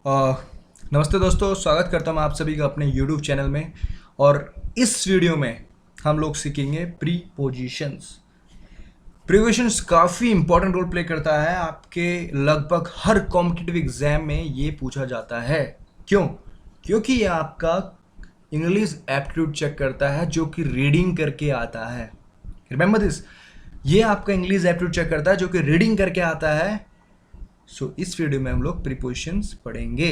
अ, नमस्ते दोस्तों, स्वागत करता हूँ मैं आप सभी का अपने YouTube चैनल में। और इस वीडियो में हम लोग सीखेंगे प्रीपोजिशंस। प्रीपोजिशंस काफ़ी इंपॉर्टेंट रोल प्ले करता है आपके लगभग हर कॉम्पिटिटिव एग्जाम में ये पूछा जाता है। क्यों? क्योंकि ये आपका इंग्लिश एप्टीट्यूड चेक करता है जो कि रीडिंग करके आता है। रिमेंबर दिस, ये आपका इंग्लिश एप्टीट्यूड चेक करता है जो कि रीडिंग करके आता है। इस वीडियो में हम लोग प्रीपोजिशंस पढ़ेंगे।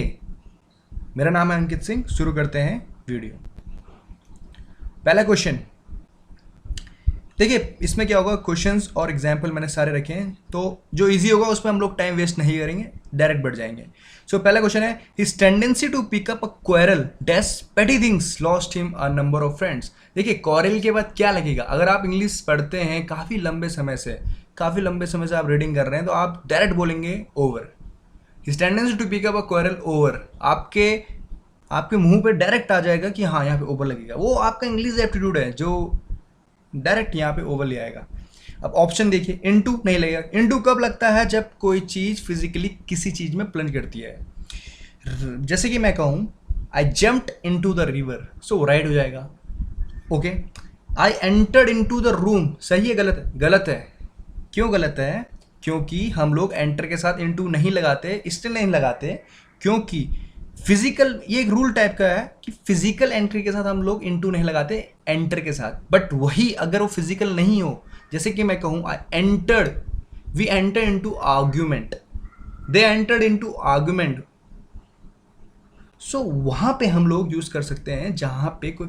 मेरा नाम है अंकित सिंह। शुरू करते हैं वीडियो। पहला क्वेश्चन देखिए, इसमें क्या होगा, क्वेश्चंस और एग्जाम्पल मैंने सारे रखे हैं, तो जो इजी होगा उस पर हम लोग टाइम वेस्ट नहीं करेंगे, डायरेक्ट बढ़ जाएंगे। पहला क्वेश्चन है, his tendency to pick up a quarrel dash petty things lost him a number of friends. देखिए, क्वेरल के बाद क्या लगेगा? अगर आप इंग्लिश पढ़ते हैं काफ़ी लंबे समय से आप रीडिंग कर रहे हैं, तो आप डायरेक्ट बोलेंगे over. His tendency to pick up a quarrel over, आपके मुंह पे डायरेक्ट आ जाएगा कि हाँ यहाँ पे ओवर लगेगा। वो आपका इंग्लिश एप्टीट्यूड है जो डायरेक्ट यहाँ पे ओवर ले आएगा। अब ऑप्शन देखिए, इनटू नहीं लगेगा। इनटू कब लगता है? जब कोई चीज़ फिजिकली किसी चीज़ में प्लंज करती है। जैसे कि मैं कहूँ आई jumped into the river, so right हो जाएगा। Okay, I entered into the room, सही है गलत है? गलत है। क्यों गलत है? क्योंकि हम लोग एंटर के साथ इनटू नहीं लगाते, इसलिए नहीं लगाते क्योंकि फिजिकल, ये एक रूल टाइप का है कि फिजिकल एंट्री के साथ हम लोग इनटू नहीं लगाते, एंटर के साथ। बट वही अगर वो फिजिकल नहीं हो, जैसे कि मैं कहूँ I entered, we enter into argument, they entered into argument, वहां पे हम लोग यूज कर सकते हैं जहां पे कोई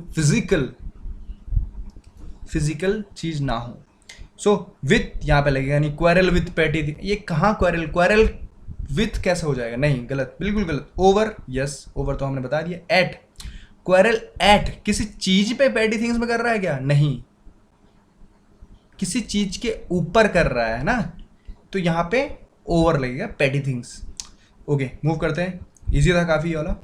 फिजिकल चीज ना हो। विथ यहां पे लगेगा नहीं, क्वेरल विथ पैटी, ये कहाँ क्वेरल? क्वेरल विथ कैसे हो जाएगा? नहीं, गलत, बिल्कुल गलत। ओवर, यस ओवर तो हमने बता दिया। एट, क्वेरल एट किसी चीज पे पैटी थिंग्स में कर रहा है क्या? नहीं, किसी चीज के ऊपर कर रहा है ना, तो यहां पे ओवर लगेगा, पैटी थिंग्स। ओके, मूव करते हैं, इजी था काफी वाला।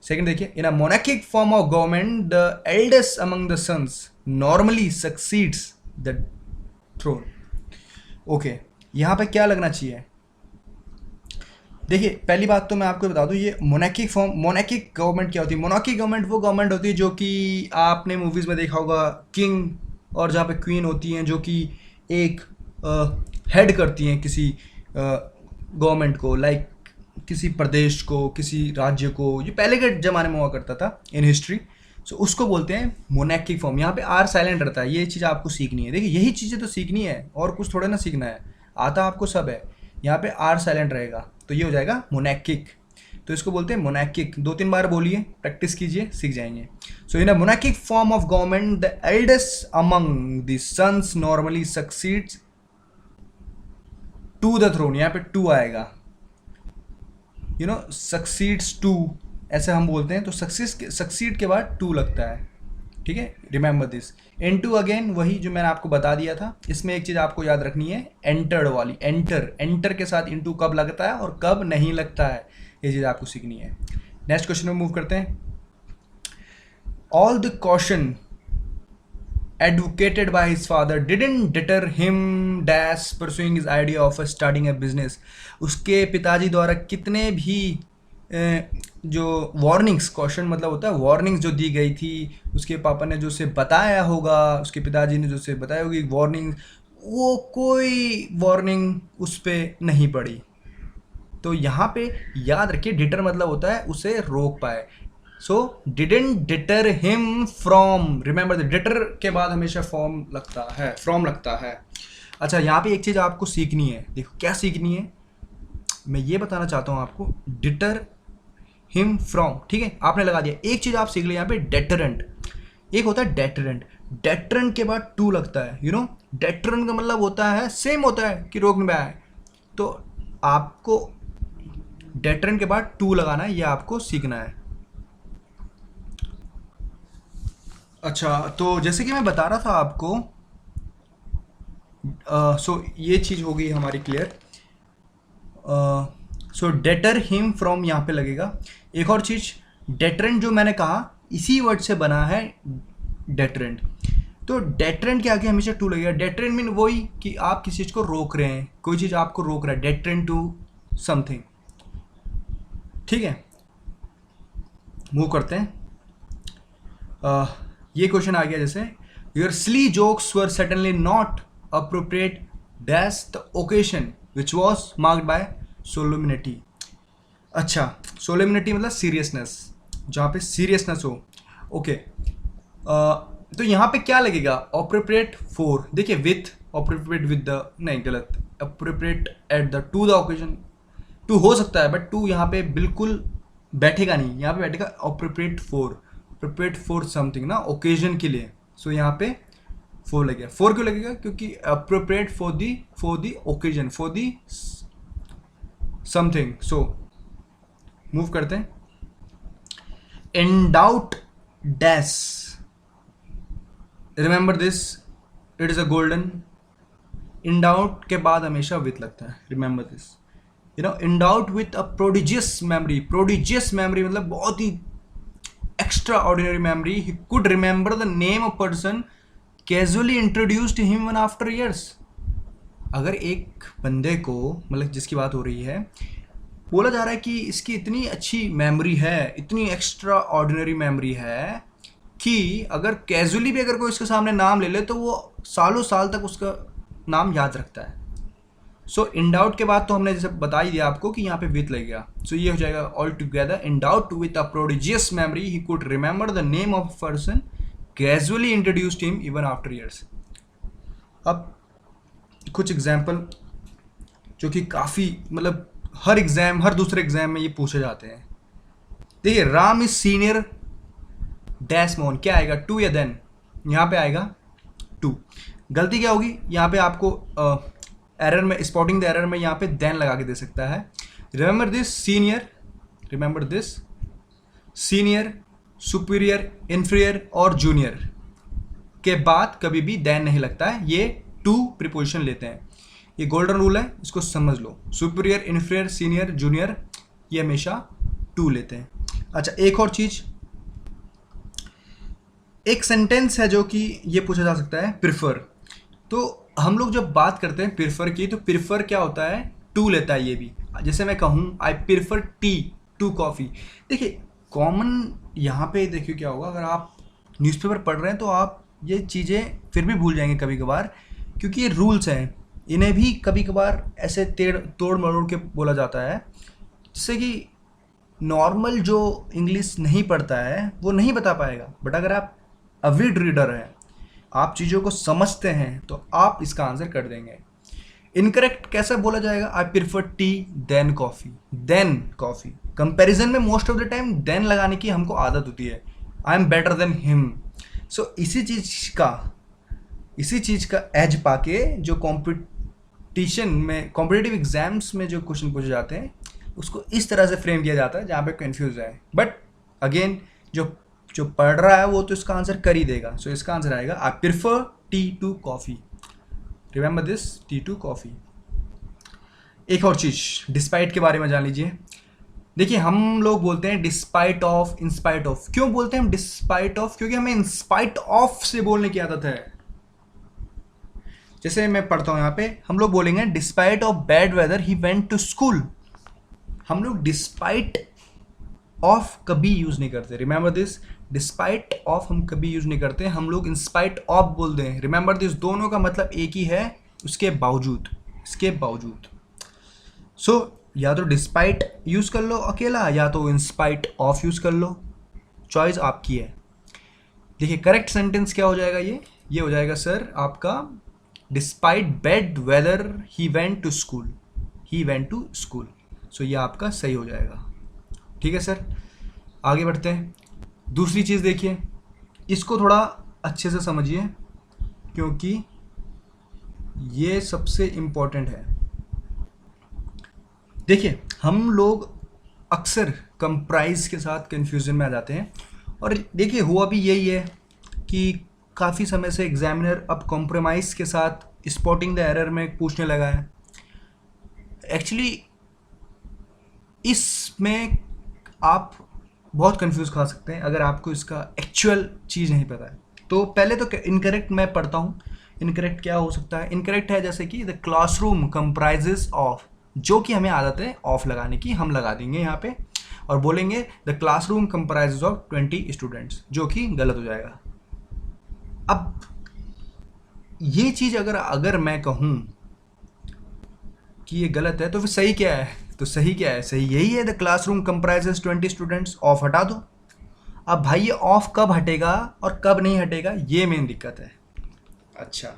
सेकंड देखिए, in a monarchic form of government the eldest among the sons normally succeeds the throne. Okay, यहां पे क्या लगना चाहिए? देखिए, पहली बात तो मैं आपको बता दूं, ये मोनार्किक फॉर्म, मोनार्किक गवर्नमेंट क्या होती है? मोनार्किक गवर्नमेंट वो गवर्नमेंट होती है जो कि आपने मूवीज़ में देखा होगा, किंग और जहाँ पे क्वीन होती हैं, जो कि एक हेड करती हैं किसी गवर्नमेंट को, लाइक किसी प्रदेश को, किसी राज्य को। ये पहले के ज़माने में हुआ करता था इन हिस्ट्री। उसको बोलते हैं मोनार्किक फॉर्म। यहाँ पे आर साइलेंट रहता है, ये चीज़ आपको सीखनी है। देखिए, यही चीज़ें तो सीखनी है और कुछ थोड़ा ना सीखना है, आता आपको सब है। यहाँ पे आर साइलेंट रहेगा तो ये हो जाएगा मोनार्किक। तो इसको बोलते हैं मोनार्किक। 2-3 बार बोलिए, प्रैक्टिस कीजिए, सीख जाएंगे। In a monarchic form of government the eldest among the sons normally succeeds to the throne. यहाँ पे टू आएगा, सक्सीड्स टू, ऐसे हम बोलते हैं। तो सक्सीड के बाद टू लगता है, ठीक है? Remember this. इनटू अगेन वही जो मैंने आपको बता दिया था। इसमें एक चीज़ आपको याद रखनी है, एंटर्ड वाली। एंटर के साथ इनटू कब लगता है और कब नहीं लगता है, ये चीज़ आपको सीखनी है। नेक्स्ट क्वेश्चन में मूव करते हैं। All the caution advocated by his father didn't deter him dash pursuing his idea of starting a business। उसके पिताजी द्वारा कितने भी जो वार्निंग्स, कॉशन मतलब होता है वार्निंग्स, जो दी गई थी, उसके पापा ने जो उसे बताया होगा, उसके पिताजी ने जो उसे बताया होगी वार्निंग, वो कोई वार्निंग उस पर नहीं पड़ी। तो यहाँ पे याद रखिए, डिटर मतलब होता है उसे रोक पाए। Didn't deter him from, remember the deter के बाद हमेशा फ्रॉम लगता है। अच्छा, यहाँ पे एक चीज़ आपको सीखनी है। देखो क्या सीखनी है, मैं ये बताना चाहता हूँ आपको। डिटर हिम फ्रॉम, ठीक है, आपने लगा दिया। एक चीज़ आप सीख लो यहाँ पे, डेटरेंट। एक होता है डेटरेंट, डेटरेंट के बाद टू लगता है। डेटरेंट का मतलब होता है, सेम होता है कि रोकने में आए, तो आपको डेटरेंट के बाद टू लगाना है, ये आपको सीखना है। अच्छा, तो जैसे कि मैं बता रहा था आपको, ये चीज़ हो गई हमारी क्लियर। डेटर हिम फ्रॉम यहाँ पे लगेगा। एक और चीज़, डेटरेंट जो मैंने कहा इसी वर्ड से बना है डेटरेंट। तो डेटरेंट के आगे हमेशा टू लगेगा। डेटरेंट मीन वही कि आप किसी चीज़ को रोक रहे हैं, कोई चीज़ आपको रोक रहा है, डेटरेंट टू समथिंग, ठीक है? मूव करते हैं। ये क्वेश्चन आ गया जैसे, your silly jokes were certainly not appropriate dash the occasion which was marked by solemnity. अच्छा, सोलेमिनिटी मतलब सीरियसनेस, जहाँ पे सीरियसनेस हो। ओके, तो यहाँ पे क्या लगेगा, अप्रोप्रिएट फॉर, देखिए विथ, अप्रोप्रिएट विद द, नहीं गलत, appropriate at the, to the occasion, to हो सकता है बट टू यहाँ पे बिल्कुल बैठेगा नहीं, यहाँ पे बैठेगा appropriate for, appropriate for something ना, ओकेजन के लिए। सो यहाँ पे फोर लगेगा। फोर क्यों लगेगा, क्योंकि appropriate for the occasion, for the something. So move करते हैं। In doubt dash, remember this, it is a golden. In doubt के बाद हमेशा विथ लगता है, remember this, you know. In doubt with a prodigious memory, prodigious memory मतलब बहुत ही extraordinary memory, he could remember the name of person casually introduced him one after years. अगर एक बंदे को, मतलब जिसकी बात हो रही है, बोला जा रहा है कि इसकी इतनी अच्छी मेमोरी है, इतनी एक्स्ट्रा ऑर्डिनरी मेमोरी है कि अगर कैजुअली भी अगर कोई इसके सामने नाम ले ले तो वो सालों साल तक उसका नाम याद रखता है। सो इन डाउट के बाद तो हमने जैसे बता ही दिया आपको कि यहाँ पे विथ लगेगा। सो ये हो जाएगा all together, in doubt with a prodigious memory he could remember the name of person casually introduced him even after years. अब कुछ एग्जाम्पल जो कि काफ़ी, मतलब हर एग्जाम, हर दूसरे एग्जाम में ये पूछे जाते हैं। देखिए, Ram is senior dash Mohan, क्या आएगा, टू या देन, यहाँ पे आएगा टू। गलती क्या होगी, यहाँ पे आपको एरर में, स्पॉटिंग द एरर में यहाँ पे देन लगा के दे सकता है। Remember this senior, remember this senior, superior, inferior और जूनियर के बाद कभी भी देन नहीं लगता है, ये टू प्रीपोजिशन लेते हैं। ये गोल्डन रूल है, इसको समझ लो। सुपीरियर, इन्फीरियर, सीनियर, जूनियर ये हमेशा टू लेते हैं। अच्छा, एक और चीज, एक सेंटेंस है जो कि ये पूछा जा सकता है, प्रिफर। तो हम लोग जब बात करते हैं प्रिफर की, तो प्रिफर क्या होता है, टू लेता है ये भी। जैसे मैं कहूँ I prefer tea to coffee. देखिए कॉमन यहाँ पे देखिए क्या होगा, अगर आप न्यूज़पेपर पढ़ रहे हैं तो आप ये चीज़ें फिर भी भूल जाएंगे कभी कभार, क्योंकि ये रूल्स हैं, इन्हें भी कभी कभार ऐसे तोड़ मरोड़ के बोला जाता है, जिससे कि नॉर्मल जो इंग्लिश नहीं पढ़ता है वो नहीं बता पाएगा। बट अगर आप अविड रीडर हैं, आप चीज़ों को समझते हैं, तो आप इसका आंसर कर देंगे। इनकरेक्ट कैसे बोला जाएगा, I prefer tea than coffee, than coffee. Comparison में most of the time than लगाने की हमको आदत होती है, I am better than him. So इसी चीज़ का एज पाके जो कॉम्पिटिशन में, कॉम्पिटिटिव एग्जाम्स में जो क्वेश्चन पूछे जाते हैं, उसको इस तरह से फ्रेम किया जाता है जहाँ पे कंफ्यूज है। बट अगेन जो पढ़ रहा है वो तो इसका आंसर कर ही देगा। सो इसका आंसर आएगा I prefer tea to coffee. Remember this, tea to coffee. एक और चीज़, डिस्पाइट के बारे में जान लीजिए। देखिए हम लोग बोलते हैं डिस्पाइट ऑफ, इंस्पाइट ऑफ। क्यों बोलते हैं हम डिस्पाइट ऑफ, क्योंकि हमें इंस्पाइट ऑफ से बोलने की आदत है। जैसे मैं पढ़ता हूँ यहाँ पे, हम लोग बोलेंगे despite of bad weather he went to school. हम लोग डिस्पाइट ऑफ कभी यूज नहीं करते, रिमेंबर दिस। डिस्पाइट ऑफ हम कभी यूज नहीं करते, हम लोग इंस्पाइट ऑफ बोलते हैं। रिमेंबर दिस, दोनों का मतलब एक ही है, उसके बावजूद, इसके बावजूद। सो या तो डिस्पाइट यूज कर लो अकेला, या तो इंस्पाइट ऑफ यूज कर लो, चॉइस आपकी है। देखिए करेक्ट सेंटेंस क्या हो जाएगा, ये हो जाएगा सर आपका, despite bad weather he went to school, he went to school. So ये आपका सही हो जाएगा। ठीक है सर, आगे बढ़ते हैं। दूसरी चीज़ देखिए, इसको थोड़ा अच्छे से समझिए क्योंकि ये सबसे इम्पोर्टेंट है। देखिए हम लोग अक्सर कंप्राइज के साथ कंफ्यूजन में आ जाते हैं, और देखिए हुआ भी यही है कि काफ़ी समय से एग्जामिनर अब कॉम्प्रोमाइज़ के साथ स्पॉटिंग द एरर में पूछने लगा है। एक्चुअली इसमें आप बहुत कंफ्यूज खा सकते हैं अगर आपको इसका एक्चुअल चीज़ नहीं पता है। तो पहले तो इनकरेक्ट मैं पढ़ता हूँ। इनकरेक्ट क्या हो सकता है, इनकरेक्ट है जैसे कि द क्लासरूम कंप्राइजेस ऑफ, जो कि हमें आदत है ऑफ लगाने की, हम लगा देंगे यहाँ पे। और बोलेंगे the classroom comprises of 20 students, जो कि गलत हो जाएगा। अब ये चीज़ अगर मैं कहूँ कि ये गलत है तो फिर सही क्या है? तो सही क्या है? सही यही है, the classroom comprises 20 students. Of हटा दो। अब भाई ये ऑफ कब हटेगा और कब नहीं हटेगा, ये मेन दिक्कत है। अच्छा,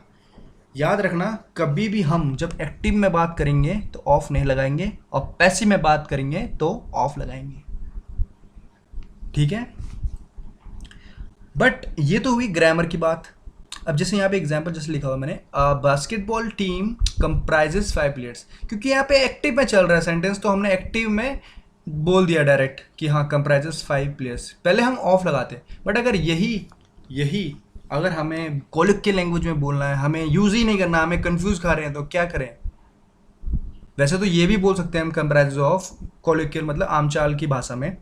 याद रखना, कभी भी हम जब एक्टिव में बात करेंगे तो ऑफ नहीं लगाएंगे और पैसिव में बात करेंगे तो ऑफ लगाएंगे, ठीक है। बट ये तो हुई ग्रामर की बात। अब जैसे यहाँ पे एग्जांपल जैसे लिखा हुआ मैंने, बास्केटबॉल टीम कंप्राइजेस 5 प्लेयर्स, क्योंकि यहाँ पे एक्टिव में चल रहा है सेंटेंस, तो हमने एक्टिव में बोल दिया डायरेक्ट कि हाँ कंप्राइजेस 5 प्लेयर्स। पहले हम ऑफ लगाते, बट अगर यही अगर हमें कोलिक्वियल लैंग्वेज में बोलना है, हमें यूज़ ही नहीं करना, हमें कंफ्यूज खा रहे हैं, तो क्या करें? वैसे तो ये भी बोल सकते हैं हम कंप्राइजेस ऑफ, कोलिक्वियल मतलब आमचाल की भाषा में,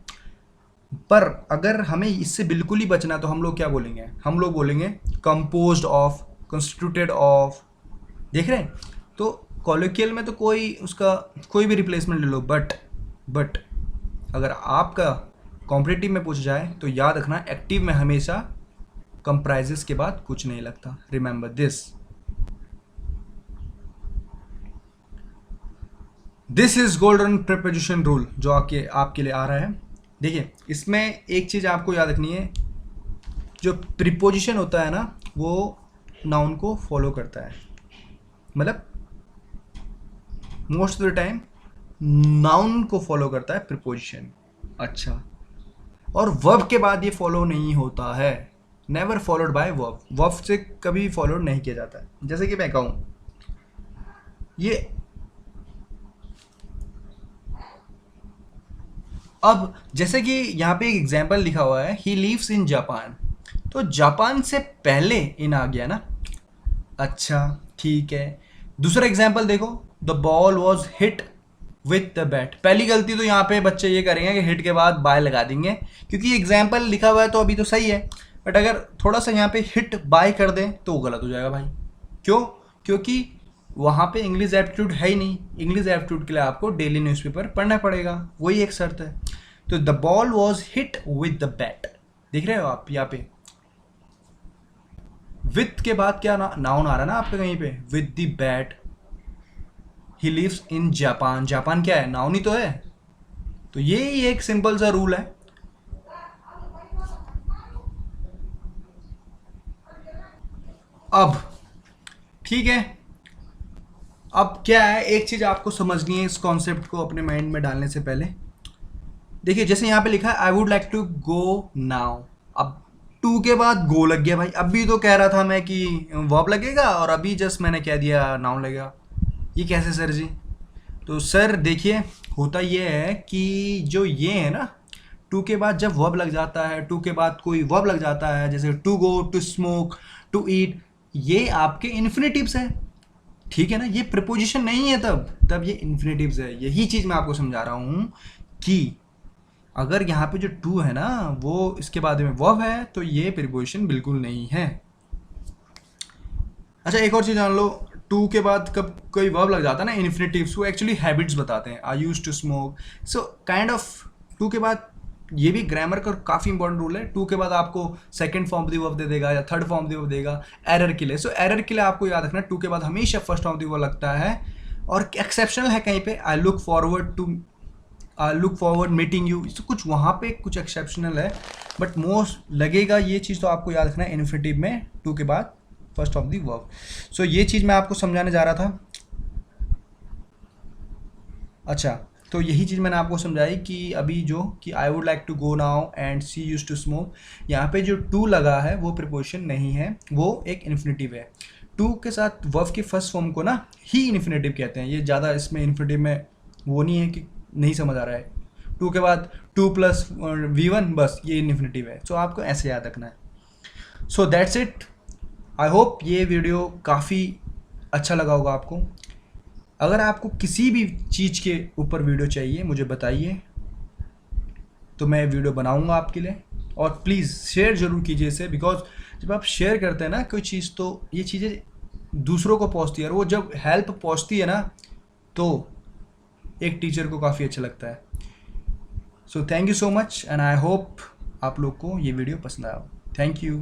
पर अगर हमें इससे बिल्कुल ही बचना तो हम लोग क्या बोलेंगे? हम लोग बोलेंगे कंपोज्ड ऑफ, कंस्टिट्यूटेड ऑफ। देख रहे हैं? तो कोलिक्वियल में तो उसका कोई भी रिप्लेसमेंट ले लो, बट अगर आपका कॉम्पिटिटिव में पूछा जाए तो याद रखना, एक्टिव में हमेशा कंप्राइजेस के बाद कुछ नहीं लगता। Remember this is golden preposition rule जो आपके लिए आ रहा है। देखिए, इसमें एक चीज़ आपको याद रखनी है, जो प्रीपोजिशन होता है ना वो नाउन को फॉलो करता है, मतलब most of the time noun को फॉलो करता है प्रीपोजिशन। अच्छा, और वर्ब के बाद ये फॉलो नहीं होता है, never followed by verb, verb से कभी फॉलो नहीं किया जाता है। जैसे कि मैं कहूँ, ये अब जैसे कि यहाँ पे एक एग्जाम्पल लिखा हुआ है, ही लिव्स इन जापान, तो जापान से पहले इन आ गया ना। अच्छा, ठीक है। दूसरा एग्जाम्पल देखो, the ball was hit with the bat. पहली गलती तो यहाँ पे बच्चे ये करेंगे कि हिट के बाद बाय लगा देंगे, क्योंकि एग्जाम्पल लिखा हुआ है तो अभी तो सही है, बट अगर थोड़ा सा यहाँ पे हिट बाय कर दें तो वो गलत हो जाएगा भाई। क्यों? क्योंकि वहाँ पे इंग्लिश एप्टीट्यूड है ही नहीं। इंग्लिश एप्टीट्यूड के लिए आपको डेली न्यूज़पेपर पढ़ना पड़ेगा, वही एक शर्त है। तो the ball was hit with the bat, देख रहे हो आप यहाँ पे विथ के बाद क्या नाउन आ रहा है ना आपके कहीं पे, with the bat. He lives in Japan, Japan क्या है? नाउन ही तो है। तो ये ही एक सिंपल सा रूल है। अब ठीक है, अब क्या है, एक चीज आपको समझनी है इस कॉन्सेप्ट को अपने माइंड में डालने से पहले। देखिए, जैसे यहाँ पे लिखा है I would like to go now, अब टू के बाद गो लग गया भाई। अभी तो कह रहा था मैं कि वर्ब लगेगा और अभी जस्ट मैंने कह दिया नाउन लगेगा, ये कैसे सर जी? तो सर देखिए, होता ये है कि जो ये है ना, टू के बाद जब वर्ब लग जाता है, टू के बाद कोई वर्ब लग जाता है, जैसे to go, to smoke, to eat, ये आपके इन्फिनेटिव्स है, ठीक है ना। ये प्रीपोजिशन नहीं है, तब ये इन्फिनेटिव्स है। यही चीज़ मैं आपको समझा रहा हूँ कि अगर यहाँ पे जो टू है ना वो इसके बाद में वर्ब है तो ये प्रीपोजिशन बिल्कुल नहीं है। अच्छा, एक और चीज़ जान लो, टू के बाद कब कोई वर्ब लग जाता है ना इन्फिनेटिव्स, वो एक्चुअली हैबिट्स बताते हैं। I used to smoke, so kind of to के बाद, ये भी ग्रामर का काफ़ी इंपॉर्टेंट रूल है, टू के बाद आपको second form of the verb दे देगा या third form of the verb देगा एरर के लिए। सो एरर के लिए आपको याद रखना, टू के बाद हमेशा first form of the verb लगता है। और एक्सेप्शनल है कहीं पे, I look forward meeting you, कुछ वहाँ पे कुछ एक्सेप्शनल है, बट मोस्ट लगेगा। ये चीज़ तो आपको याद रखना है इन्फिनेटिव में टू के बाद फर्स्ट ऑफ द वर्ब। सो ये चीज़ मैं आपको समझाने जा रहा था। अच्छा, तो यही चीज़ मैंने आपको समझाई कि अभी जो कि I would like to go now and see use to smoke, यहाँ पे जो टू लगा है वो प्रीपोजिशन नहीं है, वो एक इन्फिनेटिव है। टू के साथ वर्ब के फर्स्ट फॉर्म को ना ही इन्फिनेटिव कहते हैं। ये ज़्यादा इसमें इन्फिनेटिव में वो नहीं है कि नहीं समझ आ रहा है। टू के बाद टू प्लस V1, बस ये इन्फिनेटिव है। सो आपको ऐसे याद रखना है। So that's it. I hope ये वीडियो काफ़ी अच्छा लगा होगा आपको। अगर आपको किसी भी चीज़ के ऊपर वीडियो चाहिए मुझे बताइए, तो मैं वीडियो बनाऊंगा आपके लिए। और प्लीज़ शेयर ज़रूर कीजिए इसे, बिकॉज जब आप शेयर करते हैं ना कोई चीज़, तो ये चीज़ें दूसरों को पहुंचती है, और वो जब हेल्प पहुंचती है ना तो एक टीचर को काफ़ी अच्छा लगता है। So thank you so much and I hope आप लोग को ये वीडियो पसंद आया हो। Thank you.